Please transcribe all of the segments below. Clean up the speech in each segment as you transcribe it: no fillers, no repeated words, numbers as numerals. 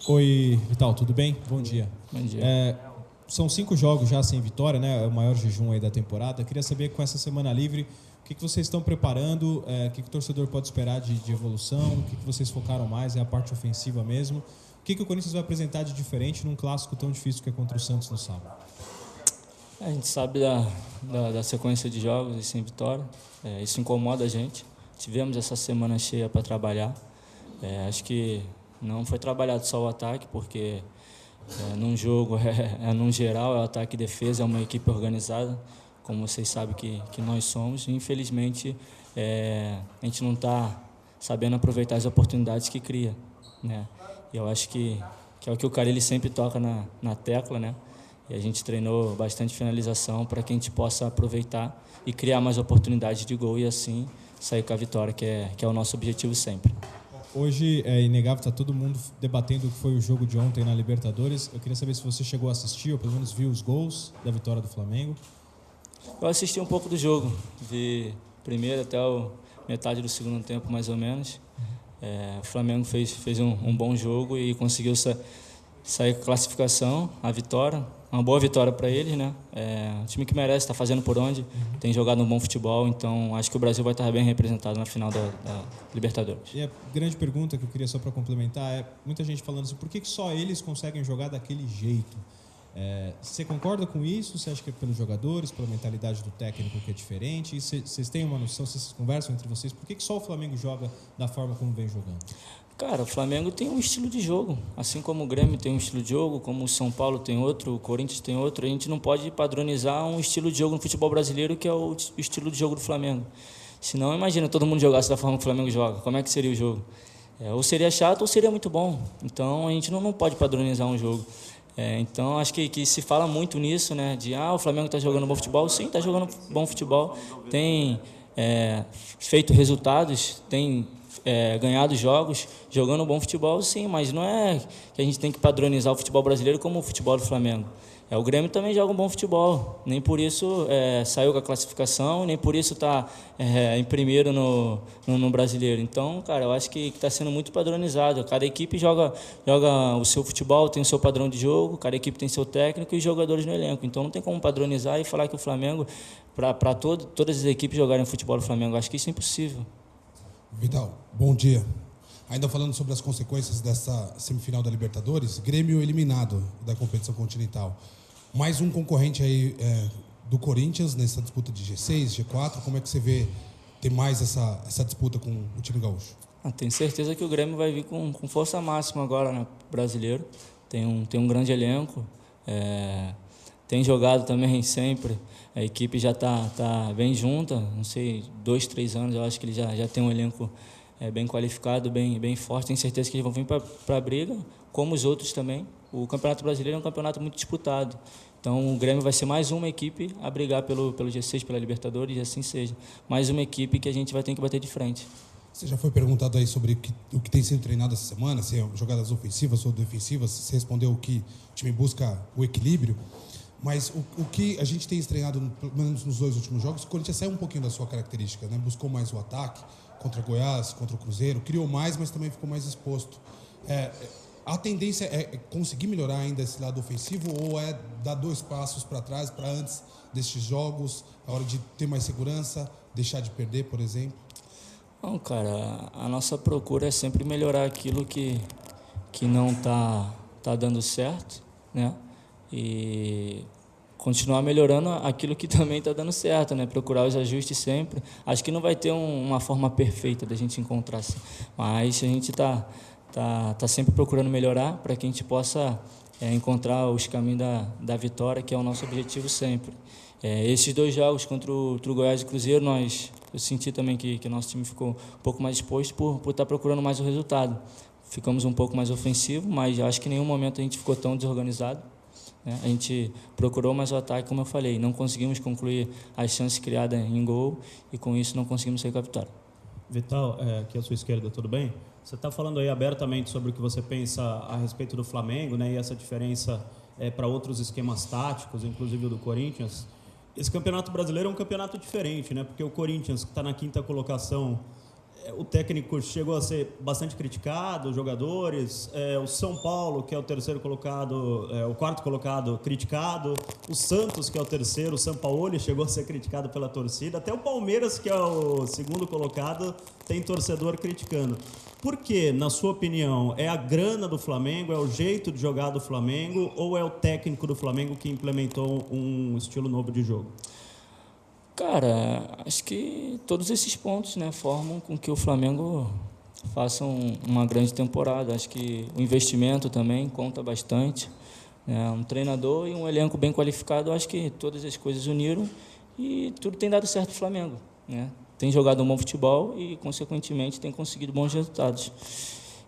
Oi, Vital, tudo bem? Bom dia. Bom dia. São 5 jogos já sem vitória, né? É o maior jejum aí da temporada. Queria saber, com essa semana livre, o que vocês estão preparando, o que o torcedor pode esperar de evolução, o que vocês focaram mais, é a parte ofensiva mesmo. O que o Corinthians vai apresentar de diferente num clássico tão difícil que é contra o Santos no sábado? A gente sabe da sequência de jogos e sem vitória. Isso incomoda a gente. Tivemos essa semana cheia para trabalhar. Acho que não foi trabalhado só o ataque, porque num jogo, num geral, é o ataque e defesa, é uma equipe organizada, como vocês sabem que nós somos. Infelizmente, a gente não está sabendo aproveitar as oportunidades que cria, né? E eu acho que é o que o Carille sempre toca na tecla, né? E a gente treinou bastante finalização para que a gente possa aproveitar e criar mais oportunidades de gol e assim sair com a vitória, que é o nosso objetivo sempre. Hoje é inegável, está todo mundo debatendo o que foi o jogo de ontem na Libertadores. Eu queria saber se você chegou a assistir, ou pelo menos viu os gols da vitória do Flamengo. Eu assisti um pouco do jogo, vi primeiro até metade do segundo tempo, mais ou menos. O Flamengo fez um bom jogo e conseguiu sair com a classificação, a vitória. Uma boa vitória para eles, né? Um time que merece, está fazendo por onde, tem jogado um bom futebol, então acho que o Brasil vai estar bem representado na final da Libertadores. E a grande pergunta que eu queria só para complementar é, muita gente falando assim, por que só eles conseguem jogar daquele jeito? Você concorda com isso? Você acha que é pelos jogadores, pela mentalidade do técnico que é diferente? E vocês têm uma noção, vocês conversam entre vocês, por que só o Flamengo joga da forma como vem jogando? Cara, o Flamengo tem um estilo de jogo, assim como o Grêmio tem um estilo de jogo, como o São Paulo tem outro, o Corinthians tem outro. A gente não pode padronizar um estilo de jogo no futebol brasileiro que é o estilo de jogo do Flamengo. Senão, imagina, todo mundo jogasse da forma que o Flamengo joga, como é que seria o jogo? Ou seria chato ou seria muito bom. Então, a gente não pode padronizar um jogo. Então, acho que se fala muito nisso, né? De, o Flamengo está jogando bom futebol. Sim, está jogando bom futebol. Tem feito resultados, tem ganhado jogos, jogando bom futebol, sim, mas não é que a gente tem que padronizar o futebol brasileiro como o futebol do Flamengo. O Grêmio também joga um bom futebol, nem por isso saiu com a classificação, nem por isso está em primeiro no brasileiro. Então, cara, eu acho que está sendo muito padronizado. Cada equipe joga o seu futebol, tem o seu padrão de jogo, cada equipe tem seu técnico e jogadores no elenco. Então, não tem como padronizar e falar que o Flamengo, para todas as equipes jogarem futebol do Flamengo, eu acho que isso é impossível. Vital, bom dia. Ainda falando sobre as consequências dessa semifinal da Libertadores, Grêmio eliminado da competição continental. Mais um concorrente aí do Corinthians nessa disputa de G6, G4. Como é que você vê ter mais essa disputa com o time gaúcho? Tenho certeza que o Grêmio vai vir com força máxima agora, né, brasileiro. Tem um grande elenco, tem jogado também sempre. A equipe já está bem junta, não sei, 2, 3 anos, eu acho que ele já tem um elenco bem qualificado, bem forte. Tenho certeza que eles vão vir para a briga, como os outros também. O Campeonato Brasileiro é um campeonato muito disputado. Então, o Grêmio vai ser mais uma equipe a brigar pelo G6, pela Libertadores, e assim seja. Mais uma equipe que a gente vai ter que bater de frente. Você já foi perguntado aí sobre o que tem sido treinado essa semana, se é jogadas ofensivas ou defensivas. Você respondeu que o time busca o equilíbrio. Mas o que a gente tem estreado, pelo menos nos 2 últimos jogos, o Corinthians saiu um pouquinho da sua característica, né? Buscou mais o ataque contra Goiás, contra o Cruzeiro, criou mais, mas também ficou mais exposto. A tendência é conseguir melhorar ainda esse lado ofensivo ou é dar 2 passos para trás, para antes destes jogos, a hora de ter mais segurança, deixar de perder, por exemplo? Não, cara, a nossa procura é sempre melhorar aquilo que não tá dando certo, né? E continuar melhorando aquilo que também está dando certo, né? Procurar os ajustes sempre. Acho que não vai ter uma forma perfeita da gente encontrar, assim. Mas a gente está sempre procurando melhorar para que a gente possa encontrar os caminhos da vitória, que é o nosso objetivo sempre. Esses 2 jogos contra o Goiás e Cruzeiro, eu senti também que o nosso time ficou um pouco mais exposto por estar procurando mais o resultado. Ficamos um pouco mais ofensivo, mas acho que em nenhum momento a gente ficou tão desorganizado. A gente procurou mais o ataque, como eu falei, não conseguimos concluir as chances criadas em gol e com isso não conseguimos sair com a vitória. Vital, aqui à sua esquerda, tudo bem? Você está falando aí abertamente sobre o que você pensa a respeito do Flamengo, né, e essa diferença para outros esquemas táticos, inclusive o do Corinthians. Esse campeonato brasileiro é um campeonato diferente, né, porque o Corinthians, que está na 5ª colocação, o técnico chegou a ser bastante criticado, os jogadores, o São Paulo, que é o terceiro colocado, o quarto colocado, criticado, o Santos, que é o terceiro, o Sampaoli, chegou a ser criticado pela torcida, até o Palmeiras, que é o segundo colocado, tem torcedor criticando. Por que, na sua opinião, é a grana do Flamengo, é o jeito de jogar do Flamengo, ou é o técnico do Flamengo que implementou um estilo novo de jogo? Cara, acho que todos esses pontos, né, formam com que o Flamengo faça uma grande temporada. Acho que o investimento também conta bastante, né? Um treinador e um elenco bem qualificado, acho que todas as coisas uniram e tudo tem dado certo para o Flamengo, né? Tem jogado um bom futebol e, consequentemente, tem conseguido bons resultados.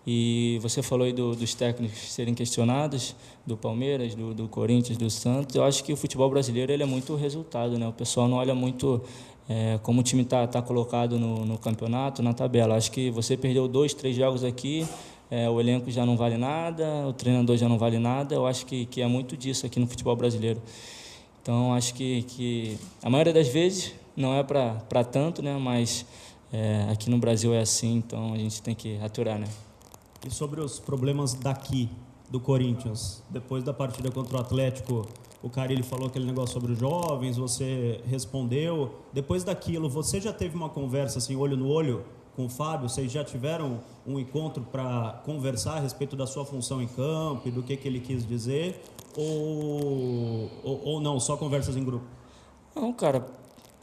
E você falou aí dos técnicos serem questionados, do Palmeiras, do Corinthians, do Santos. Eu acho que o futebol brasileiro ele é muito resultado, né? O pessoal não olha muito como o time está colocado no campeonato, na tabela. Acho que você perdeu 2, 3 jogos aqui, o elenco já não vale nada, o treinador já não vale nada. Eu acho que é muito disso aqui no futebol brasileiro. Então, acho que a maioria das vezes não é para tanto, né? Mas aqui no Brasil é assim, então a gente tem que aturar, né? E sobre os problemas daqui, do Corinthians, depois da partida contra o Atlético, o Carille falou aquele negócio sobre os jovens, você respondeu. Depois daquilo, você já teve uma conversa assim, olho no olho com o Fábio? Vocês já tiveram um encontro para conversar a respeito da sua função em campo e do que ele quis dizer? Ou não, só conversas em grupo? Não, cara,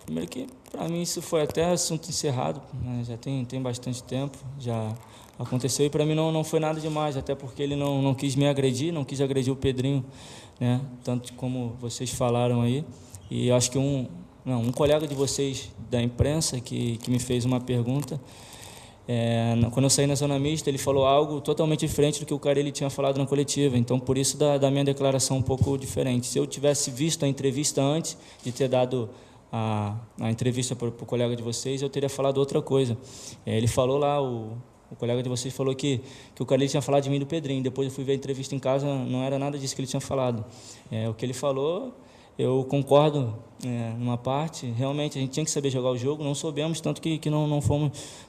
primeiro que para mim isso foi até assunto encerrado, né? Já tem bastante tempo, já aconteceu e para mim não foi nada demais, até porque ele não quis me agredir, não quis agredir o Pedrinho, né? Tanto como vocês falaram aí. E acho que um colega de vocês da imprensa que me fez uma pergunta, quando eu saí na zona mista, ele falou algo totalmente diferente do que o Carille tinha falado na coletiva, então por isso da minha declaração um pouco diferente. Se eu tivesse visto a entrevista antes de ter dado a entrevista para o colega de vocês, eu teria falado outra coisa. Ele falou lá, o colega de vocês falou que o Carille tinha falado de mim e do Pedrinho. Depois eu fui ver a entrevista em casa, não era nada disso que ele tinha falado. O que ele falou, eu concordo numa parte. Realmente, a gente tinha que saber jogar o jogo, não soubemos, tanto que não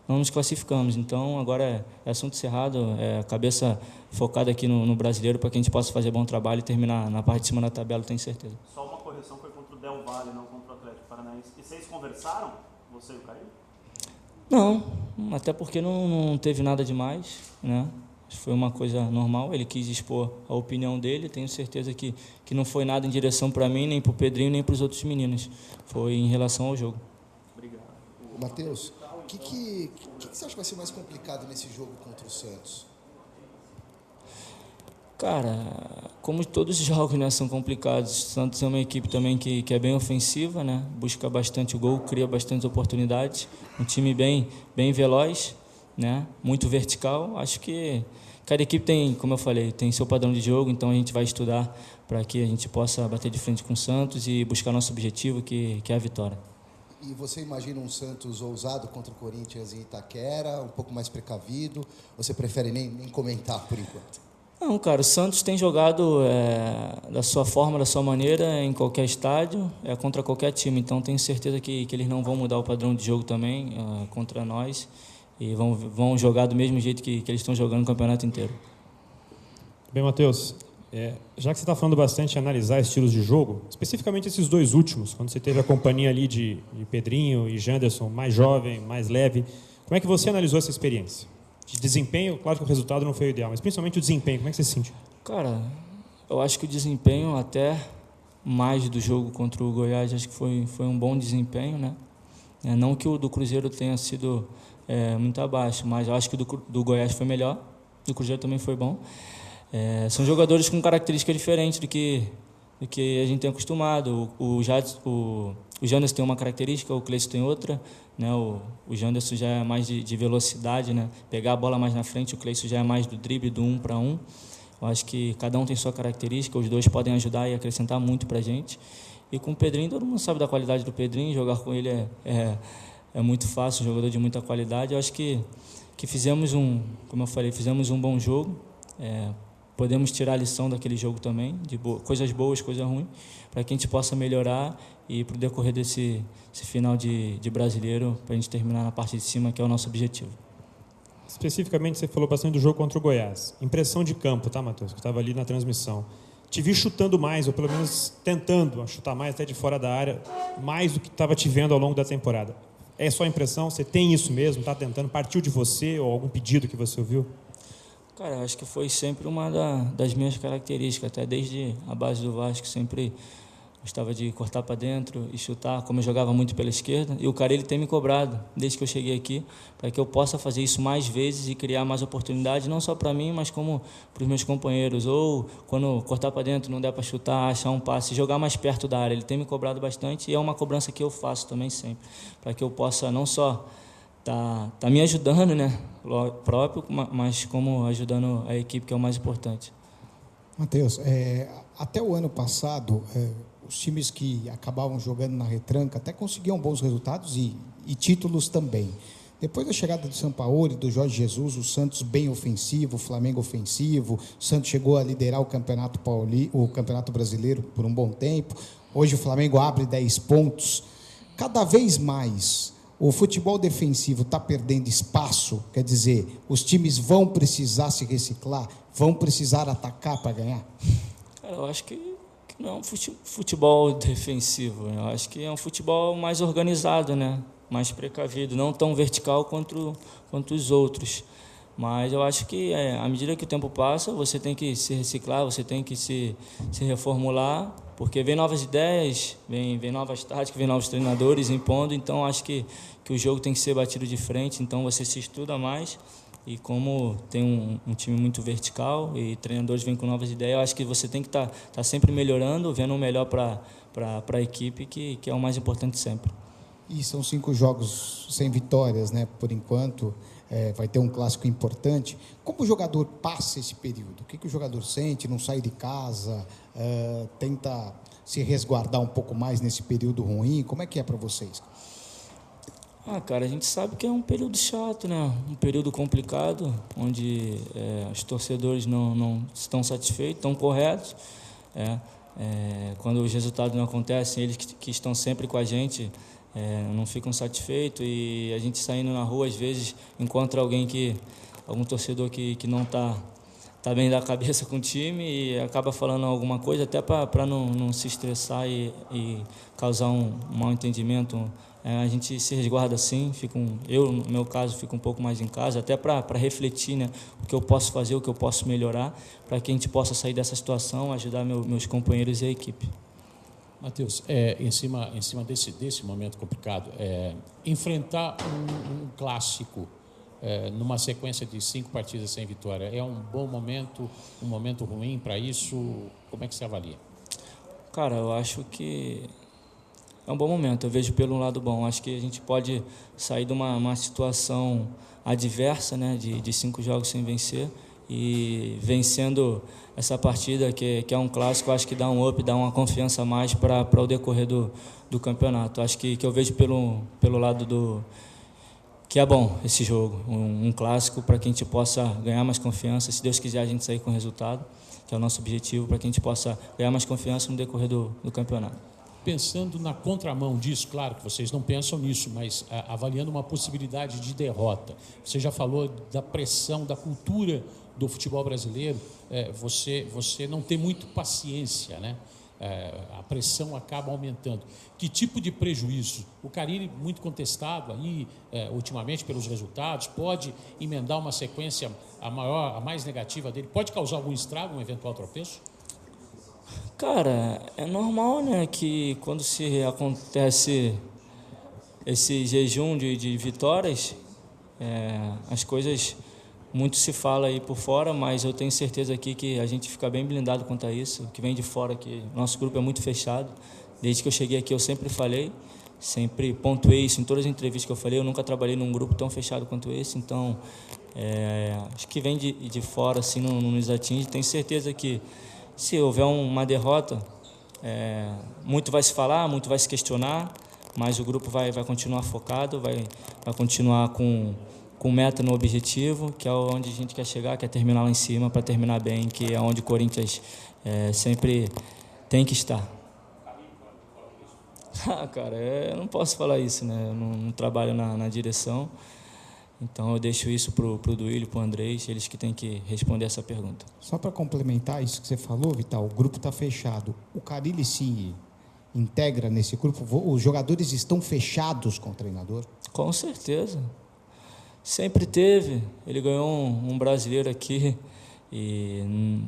nos classificamos. Então, agora é assunto encerrado, cabeça focada aqui no brasileiro, para que a gente possa fazer bom trabalho e terminar na parte de cima da tabela, tenho certeza. Só uma correção, foi contra o Del Valle, não contra o Atlético Paranaense. E vocês conversaram, você e o Carille? Não, até porque não teve nada demais, né? Foi uma coisa normal, ele quis expor a opinião dele, tenho certeza que não foi nada em direção para mim, nem para o Pedrinho, nem para os outros meninos, foi em relação ao jogo. Obrigado. Matheus, o que você acha que vai ser mais complicado nesse jogo contra o Santos? Cara, como todos os jogos, né, são complicados. O Santos é uma equipe também que é bem ofensiva, né? Busca bastante gol, cria bastantes oportunidades. Um time bem veloz, né? Muito vertical. Acho que cada equipe tem, como eu falei, tem seu padrão de jogo, então a gente vai estudar para que a gente possa bater de frente com o Santos e buscar nosso objetivo, que é a vitória. E você imagina um Santos ousado contra o Corinthians em Itaquera, um pouco mais precavido? Ou você prefere nem comentar por enquanto? Não, cara, o Santos tem jogado da sua forma, da sua maneira, em qualquer estádio, contra qualquer time. Então, tenho certeza que eles não vão mudar o padrão de jogo também contra nós e vão jogar do mesmo jeito que eles estão jogando o campeonato inteiro. Bem, Matheus, já que você está falando bastante de analisar estilos de jogo, especificamente esses dois últimos, quando você teve a companhia ali de Pedrinho e Janderson, mais jovem, mais leve, como é que você analisou essa experiência? De desempenho, claro que o resultado não foi o ideal, mas principalmente o desempenho, como é que você se sentiu? Cara, eu acho que o desempenho até mais do jogo contra o Goiás, acho que foi um bom desempenho, né? Não que o do Cruzeiro tenha sido muito abaixo, mas eu acho que o do Goiás foi melhor, do Cruzeiro também foi bom. São jogadores com características diferentes do que a gente tem acostumado. O Janderson tem uma característica, o Cleison tem outra, né? O Janderson já é mais de velocidade, né? Pegar a bola mais na frente, o Cleison já é mais do drible, do 1 para 1. Eu acho que cada um tem sua característica, os dois podem ajudar e acrescentar muito para a gente. E com o Pedrinho, todo mundo sabe da qualidade do Pedrinho, jogar com ele é muito fácil, um jogador de muita qualidade. Eu acho que fizemos como eu falei, fizemos um bom jogo. podemos tirar a lição daquele jogo também, de coisas boas, coisas ruins, para que a gente possa melhorar e para o decorrer desse final de brasileiro, para a gente terminar na parte de cima, que é o nosso objetivo. Especificamente, você falou bastante do jogo contra o Goiás. Impressão de campo, tá, Matheus? Que estava ali na transmissão. Te vi chutando mais, ou pelo menos tentando chutar mais, até de fora da área, mais do que estava te vendo ao longo da temporada. É só impressão? Você tem isso mesmo? Está tentando? Partiu de você ou algum pedido que você ouviu? Cara, acho que foi sempre uma das minhas características, até desde a base do Vasco, sempre gostava de cortar para dentro e chutar, como eu jogava muito pela esquerda. E o Carille tem me cobrado, desde que eu cheguei aqui, para que eu possa fazer isso mais vezes e criar mais oportunidades, não só para mim, mas como para os meus companheiros. Ou quando cortar para dentro, não der para chutar, achar um passe, jogar mais perto da área. Ele tem me cobrado bastante e é uma cobrança que eu faço também sempre, para que eu possa não só tá me ajudando, né, próprio, mas como ajudando a equipe, que é o mais importante. Matheus, até o ano passado, os times que acabavam jogando na retranca até conseguiam bons resultados e títulos também. Depois da chegada do Sampaoli, do Jorge Jesus, o Santos bem ofensivo, o Flamengo ofensivo, o Santos chegou a liderar o Campeonato Brasileiro por um bom tempo. Hoje o Flamengo abre 10 pontos. Cada vez mais o futebol defensivo está perdendo espaço, quer dizer, os times vão precisar se reciclar, vão precisar atacar para ganhar? Cara, eu acho que não é um futebol defensivo, eu acho que é um futebol mais organizado, né? Mais precavido, não tão vertical quanto os outros. Mas eu acho que à medida que o tempo passa, você tem que se reciclar, você tem que se reformular, porque vem novas ideias, vem novas táticas, vem novos treinadores impondo, então acho que o jogo tem que ser batido de frente, então você se estuda mais, e como tem um time muito vertical e treinadores vêm com novas ideias, eu acho que você tem que estar sempre melhorando, vendo o melhor para a equipe, que é o mais importante sempre. E são 5 jogos sem vitórias, né? Por enquanto, vai ter um clássico importante. Como o jogador passa esse período? O que o jogador sente? Não sai de casa? Tenta se resguardar um pouco mais nesse período ruim? Como é que é para vocês? Cara, a gente sabe que é um período chato, né? Um período complicado, onde os torcedores não estão satisfeitos, estão corretos. Quando os resultados não acontecem, eles que estão sempre com a gente não ficam satisfeitos, e a gente saindo na rua, às vezes, encontra algum torcedor que não está bem da cabeça com o time e acaba falando alguma coisa, até para não se estressar e causar um mal entendimento. A gente se resguarda assim, eu, no meu caso, fico um pouco mais em casa, até para refletir, né, o que eu posso fazer, o que eu posso melhorar, para que a gente possa sair dessa situação, ajudar meus companheiros e a equipe. Matheus, em cima desse momento complicado, enfrentar um clássico numa sequência de 5 partidas sem vitória, é um bom momento, um momento ruim para isso? Como é que você avalia? Cara, eu acho que é um bom momento, eu vejo pelo lado bom. Acho que a gente pode sair de uma situação adversa, né, de 5 jogos sem vencer, e vencendo essa partida, que é um clássico, acho que dá um up, dá uma confiança a mais para o decorrer do campeonato. Acho que eu vejo pelo lado que é bom esse jogo, um clássico, para que a gente possa ganhar mais confiança, se Deus quiser a gente sair com resultado, que é o nosso objetivo, para que a gente possa ganhar mais confiança no decorrer do campeonato. Pensando na contramão disso, claro que vocês não pensam nisso, mas avaliando uma possibilidade de derrota. Você já falou da pressão, da cultura do futebol brasileiro, você não tem muito paciência, né? A pressão acaba aumentando. Que tipo de prejuízo? O Carille, muito contestado aí, ultimamente pelos resultados, pode emendar uma sequência a mais negativa dele? Pode causar algum estrago, um eventual tropeço? Cara, é normal, né, que quando se acontece esse jejum de vitórias, as coisas, muito se fala aí por fora, mas eu tenho certeza aqui que a gente fica bem blindado quanto a isso, que vem de fora, que nosso grupo é muito fechado. Desde que eu cheguei aqui eu sempre falei, sempre pontuei isso em todas as entrevistas que eu falei, eu nunca trabalhei num grupo tão fechado quanto esse, então acho que vem de fora, assim, não nos atinge. Tenho certeza que se houver uma derrota, muito vai se falar, muito vai se questionar, mas o grupo vai continuar focado, vai continuar com com meta no objetivo, que é onde a gente quer chegar, quer terminar lá em cima, para terminar bem, que é onde o Corinthians sempre tem que estar. Cara, eu não posso falar isso, né? Eu não trabalho na direção, então eu deixo isso pro Duílio, pro Andrés, eles que têm que responder essa pergunta. Só para complementar isso que você falou, Vital, o grupo está fechado. O Carille se integra nesse grupo? Os jogadores estão fechados com o treinador? Com certeza. Sempre teve. Ele ganhou um brasileiro aqui e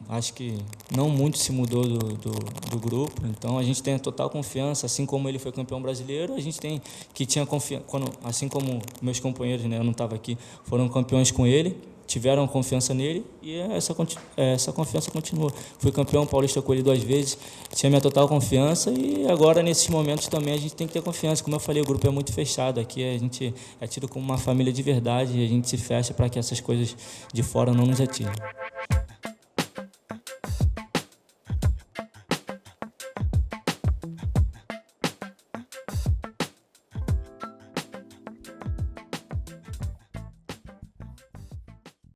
acho que não muito se mudou do grupo. Então a gente tem a total confiança, assim como ele foi campeão brasileiro, a gente tem que tinha confiança, assim como meus companheiros, né, eu não estava aqui, foram campeões com ele, tiveram confiança nele e essa confiança continua. Fui campeão paulista com ele 2 vezes, tinha minha total confiança e agora, nesses momentos, também a gente tem que ter confiança. Como eu falei, o grupo é muito fechado. Aqui a gente é tido como uma família de verdade e a gente se fecha para que essas coisas de fora não nos atinjam.